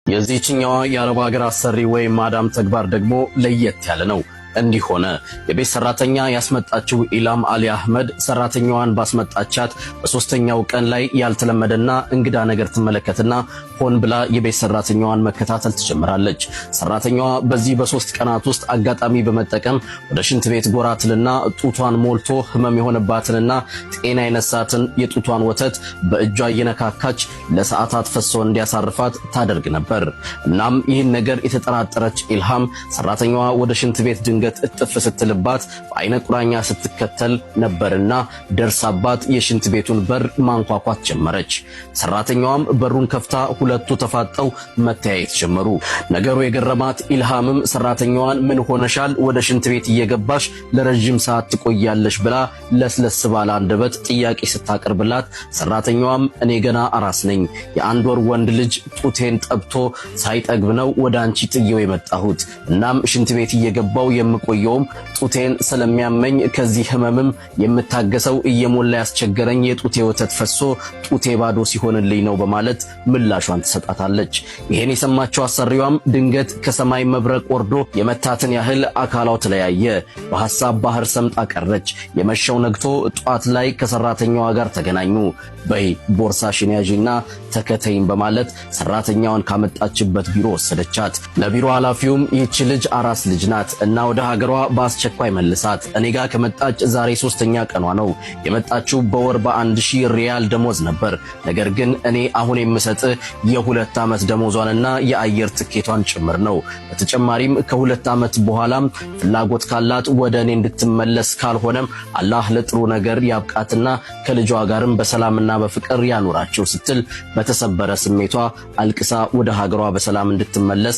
የዚህኛው የአረብ ሀገር አሰሪ ወይም ማዳም ተግባር ደግሞ ለየት ያለ ነው። እንዲህ ሆነ። የቤት ሰራተኛ ያስመጣችው ኢላም አሊ አህመድ ሰራተኛዋን ባስመጣቻት በሶስተኛው ቀን ላይ ያልተለመደና እንግዳ ነገር ትመለከትና ሆን ብላ የቤት ሰራተኛዋን መከታተል ትጀምራለች። ሰራተኛዋ በዚህ በሶስት ቀናት ውስጥ አጋጣሚ በመጠቀም ወደ ሽንት ቤት ጎራ ትልና ጡቷን ሞልቶ ህመም የሆነባትንና ጤና የነሳትን የጡቷን ወተት በእጇ እየነካካች ለሰዓታት ፈሶ እንዲያሳርፋት ታደርግ ነበር። እናም ይህን ነገር የተጠራጠረች ኢልሃም ሰራተኛዋ ወደ ሽንት ቤት ድንገት እጥፍ ስትልባት በአይነ ቁራኛ ስትከተል ነበርና ደርሳባት የሽንት ቤቱን በር ማንኳኳት ጀመረች። ሰራተኛዋም በሩን ከፍታ ሁለቱ ተፋጠው መተያየት ጀመሩ። ነገሩ የገረማት ኢልሃምም ሰራተኛዋን ምን ሆነሻል? ወደ ሽንት ቤት እየገባሽ ለረጅም ሰዓት ትቆያለሽ ብላ ለስለስ ባለ አንደበት ጥያቄ ስታቀርብላት ሰራተኛዋም እኔ ገና አራስ ነኝ፣ የአንድ ወር ወንድ ልጅ ጡቴን ጠብቶ ሳይጠግብ ነው ወደ አንቺ ጥየው የመጣሁት። እናም ሽንት ቤት እየገባው የምቆየውም ጡቴን ስለሚያመኝ ከዚህ ህመምም የምታገሰው እየሞላ ያስቸገረኝ የጡቴ ወተት ፈሶ ጡቴ ባዶ ሲሆንልኝ ነው በማለት ምላሿን ትሰጣታለች። ይሄን የሰማችው አሰሪዋም ድንገት ከሰማይ መብረቅ ወርዶ የመታትን ያህል አካሏ ተለያየ። በሐሳብ ባህር ሰምጣ ቀረች። የመሸው ነግቶ ጧት ላይ ከሰራተኛዋ ጋር ተገናኙ። በይ ቦርሳሽን ያዢና ተከተይም በማለት ሰራተኛዋን ካመጣችበት ቢሮ ወሰደቻት። ለቢሮ ኃላፊውም ይህች ልጅ አራስ ልጅ ናት እና ወደ ሀገሯ በአስቸኳይ መልሳት፣ እኔ ጋር ከመጣች ዛሬ ሶስተኛ ቀኗ ነው። የመጣችው በወር በ1000 ሪያል ደሞዝ ነበር። ነገር ግን እኔ አሁን የምሰጥህ የ2 ዓመት ደሞዟንና የአየር ትኬቷን ጭምር ነው። በተጨማሪም ከ2 ዓመት በኋላም ፍላጎት ካላት ወደ እኔ እንድትመለስ፣ ካልሆነም አላህ ለጥሩ ነገር ያብቃትና ከልጇ ጋርም በሰላምና በፍቅር ያኑራቸው ስትል በተሰበረ ስሜቷ አልቅሳ ወደ ሀገሯ በሰላም እንድትመለስ